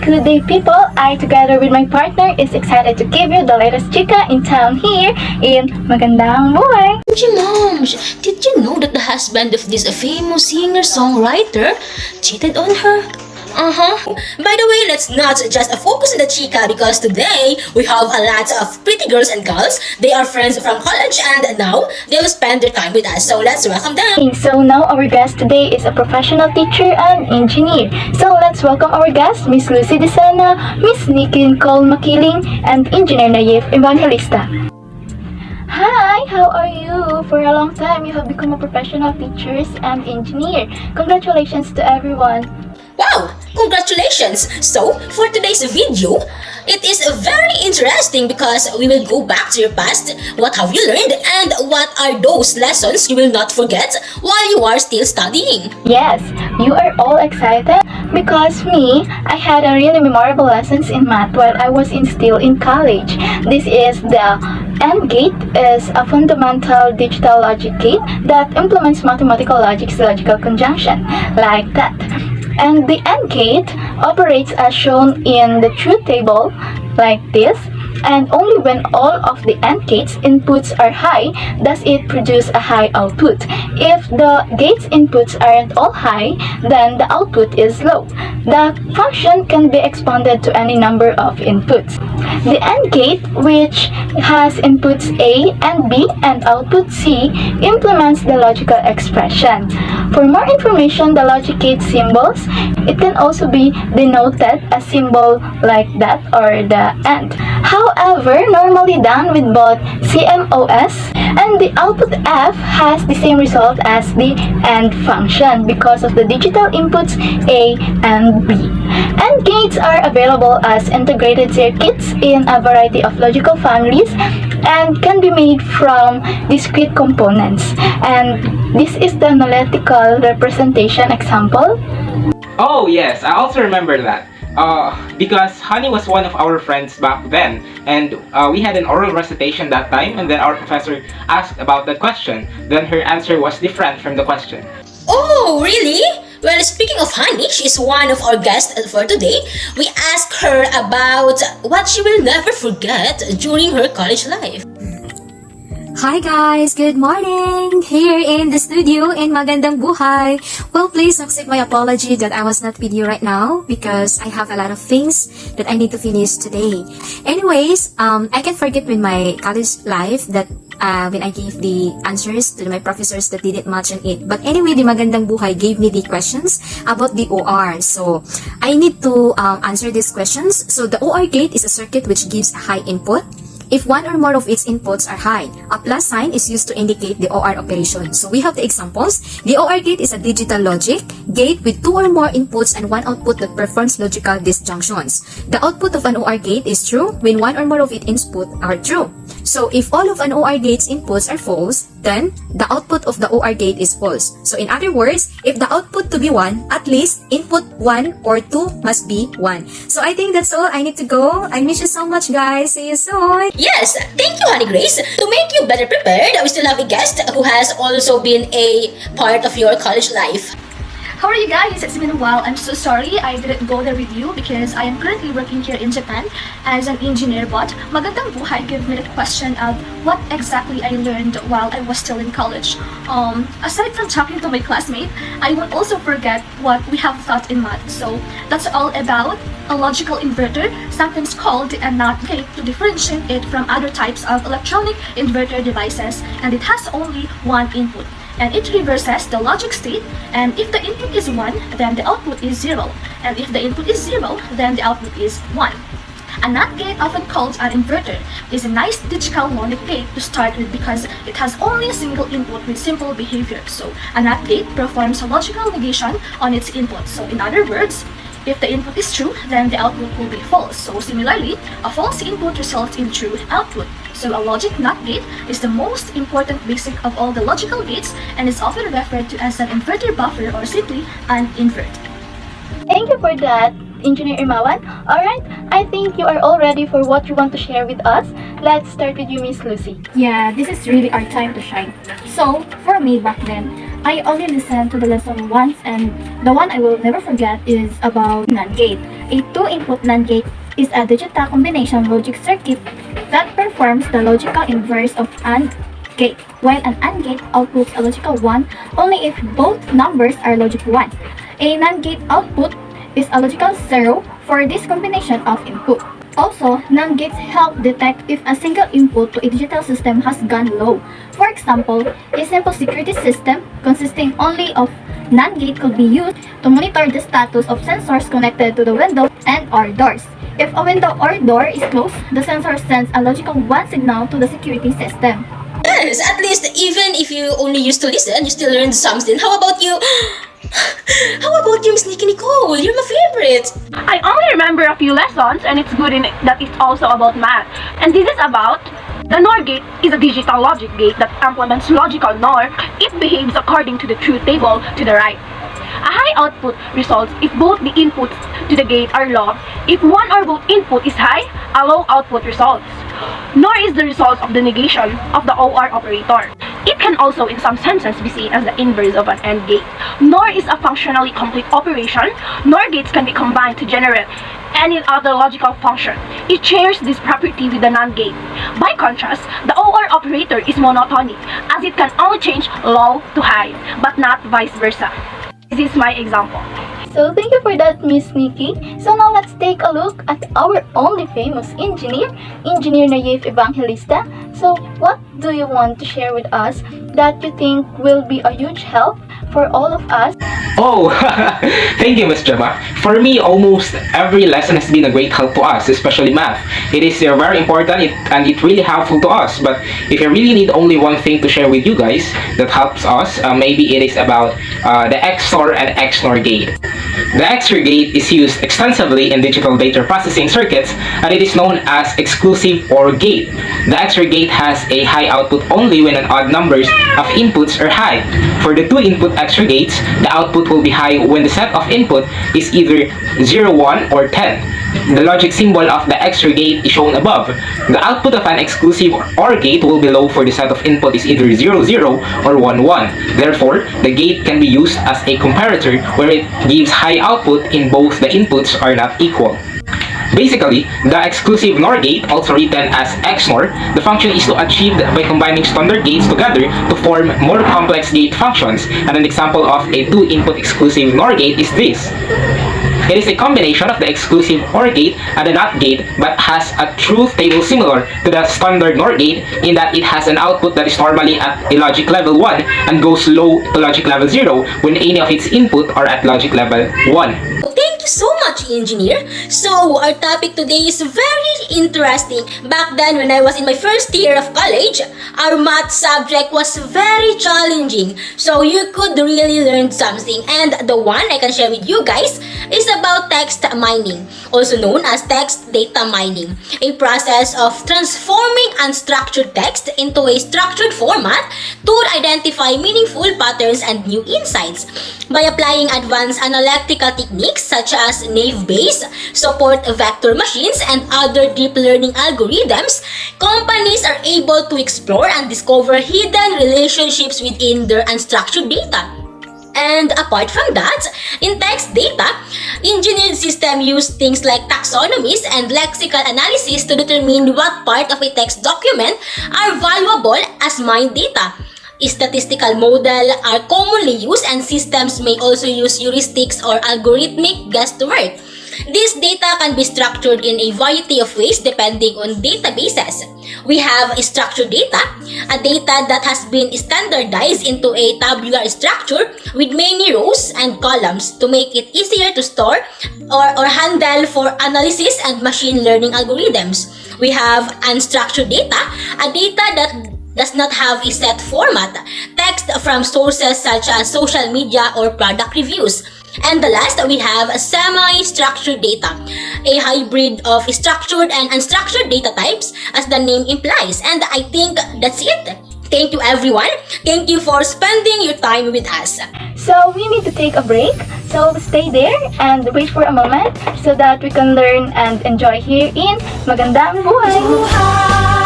Good day, people. I, together with my partner, is excited to give you the latest chika in town here in Magandang Buhay. Moms, did you know that the husband of this famous singer-songwriter cheated on her? By the way, let's not just focus on the chica because today we have a lot of pretty girls and girls. They are friends from college and now they will spend their time with us. So let's welcome them. Okay, so now our guest today is a professional teacher and engineer. So let's welcome our guest, Miss Lucy Desena, Miss Nikki Nicole Makiling, and Engineer Nayef Evangelista. Hi, how are you? For a long time, you have become a professional teacher and engineer. Congratulations to everyone. Wow! Congratulations! So, for today's video, it is very interesting because we will go back to your past, what have you learned, and what are those lessons you will not forget while you are still studying. Yes, you are all excited because me, I had a really memorable lessons in math while I was still in college. This is the AND gate is a fundamental digital logic gate that implements mathematical logic's logical conjunction, like that. And the AND gate operates as shown in the truth table, like this, and only when all of the AND gate's inputs are high does it produce a high output. If the gate's inputs aren't all high, then the output is low. The function can be expanded to any number of inputs. The AND gate, which has inputs A and B and output C, implements the logical expression. For more information, the logic gate symbols, it can also be denoted a symbol like that or the AND. However, normally done with both CMOS and the output F has the same result as the AND function because of the digital inputs A and B. AND gates are available as integrated circuits in a variety of logical families and can be made from discrete components. And this is the analytical representation example. Oh yes, I also remember that. Because Honey was one of our friends back then, and we had an oral recitation that time, and then our professor asked about that question. Then her answer was different from the question. Oh, really? Well, speaking of Honey, she's one of our guests for today. We asked her about what she will never forget during her college life. Hi guys! Good morning! Here in the studio in Magandang Buhay. Well, please accept my apology that I was not with you right now because I have a lot of things that I need to finish today. Anyways, I can forget with my college life that when I gave the answers to my professors that didn't match on it. But anyway, the Magandang Buhay gave me the questions about the OR. So, I need to answer these questions. So, the OR gate is a circuit which gives a high input. If one or more of its inputs are high, a plus sign is used to indicate the OR operation. So we have the examples. The OR gate is a digital logic gate with two or more inputs and one output that performs logical disjunctions. The output of an OR gate is true when one or more of its inputs are true. So if all of an OR gate's inputs are false, then the output of the OR gate is false. So in other words, if the output to be 1, at least input 1 or 2 must be 1. So I think that's all. I need to go. I miss you so much, guys. See you soon. Yes, thank you, Honey Grace. To make you better prepared, we still have a guest who has also been a part of your college life. How are you guys? It's been a while. I'm so sorry I didn't go there with you because I am currently working here in Japan as an engineer, but Magandang Buhay gave me the question of what exactly I learned while I was still in college. Aside from talking to my classmate, I would also forget what we have taught in math. So that's all about a logical inverter, sometimes called a NOT gate, to differentiate it from other types of electronic inverter devices, and it has only one input. And it reverses the logic state, and if the input is 1, then the output is 0, and if the input is 0, then the output is 1. A NOT gate, often called an inverter, is a nice digital logic gate to start with because it has only a single input with simple behavior. So a NOT gate performs a logical negation on its input. So in other words, if the input is true, then the output will be false. So similarly, a false input results in true output. So a logic NOT gate is the most important basic of all the logical gates and is often referred to as an inverter buffer or simply an invert. Thank you for that, Engineer Imawan. Alright, I think you are all ready for what you want to share with us. Let's start with you, Miss Lucy. Yeah, this is really our time to shine. So, for me back then, I only listened to the lesson once, and the one I will never forget is about NAND gate. A two-input NAND gate is a digital combination logic circuit that performs the logical inverse of AND gate, while an AND gate outputs a logical 1 only if both numbers are logic 1. A NAND gate output is a logical 0 for this combination of input. Also, NAND gates help detect if a single input to a digital system has gone low. For example, a simple security system consisting only of NAND gate could be used to monitor the status of sensors connected to the window and or doors. If a window or door is closed, the sensor sends a logical 1 signal to the security system. Yes, at least even if you only used to listen, you still learned something. How about you? How about you, Miss Nikki Nicole? You're my favorite. I only remember a few lessons, and it's good in that it's also about math. And this is about the NOR gate is a digital logic gate that implements logical NOR. It behaves according to the truth table to the right. A high output results if both the inputs to the gate are low. If one or both input is high, a low output results. NOR is the result of the negation of the OR operator. It can also in some senses be seen as the inverse of an AND gate. NOR is a functionally complete operation. NOR gates can be combined to generate any other logical function. It shares this property with the NAND gate. By contrast, the OR operator is monotonic, as it can only change low to high, but not vice versa. This is my example. So thank you for that, Miss Nikki. So now let's take a look at our only famous engineer, Engineer Naive Evangelista. So what do you want to share with us that you think will be a huge help for all of us? Oh, thank you, Miss Gemma. For me, almost every lesson has been a great help to us, especially math. It is very important and it really helpful to us. But if you really need only one thing to share with you guys that helps us, maybe it is about the XOR and XNOR gate. The XOR gate is used extensively in digital data processing circuits, and it is known as exclusive OR gate. The XOR gate has a high output only when an odd numbers of inputs are high. For the two input XOR gates, the output will be high when the set of input is either 0, 1, or 10. The logic symbol of the XOR gate is shown above. The output of an exclusive OR gate will be low for the set of input is either 0, 0, or 1, 1. Therefore, the gate can be used as a comparator where it gives high output in both the inputs are not equal. Basically, the exclusive NOR gate, also written as XNOR, the function is to achieved by combining standard gates together to form more complex gate functions. And an example of a two-input exclusive NOR gate is this. It is a combination of the exclusive OR gate and the NOT gate, but has a truth table similar to the standard NOR gate in that it has an output that is normally at a logic level 1 and goes low to logic level 0 when any of its input are at logic level 1. Thank you so much, Engineer. So, our topic today is very interesting. Back then, when I was in my first year of college, our math subject was very challenging. So, you could really learn something. And the one I can share with you guys is about text mining, also known as text data mining, a process of transforming unstructured text into a structured format to identify meaningful patterns and new insights. By applying advanced analytical techniques such as naive-Bayes, support vector machines, and other deep learning algorithms, companies are able to explore and discover hidden relationships within their unstructured data. And apart from that, in text data, engineered systems use things like taxonomies and lexical analysis to determine what part of a text document are valuable as mined data. Statistical models are commonly used, and systems may also use heuristics or algorithmic guesswork. This data can be structured in a variety of ways depending on databases. We have structured data, a data that has been standardized into a tabular structure with many rows and columns to make it easier to store or handle for analysis and machine learning algorithms. We have unstructured data, a data that does not have a set format, text from sources such as social media or product reviews. And the last, we have semi-structured data, a hybrid of structured and unstructured data types as the name implies. And I think that's it. Thank you everyone. Thank you for spending your time with us. So we need to take a break. So stay there and wait for a moment so that we can learn and enjoy here in Magandang Buhay!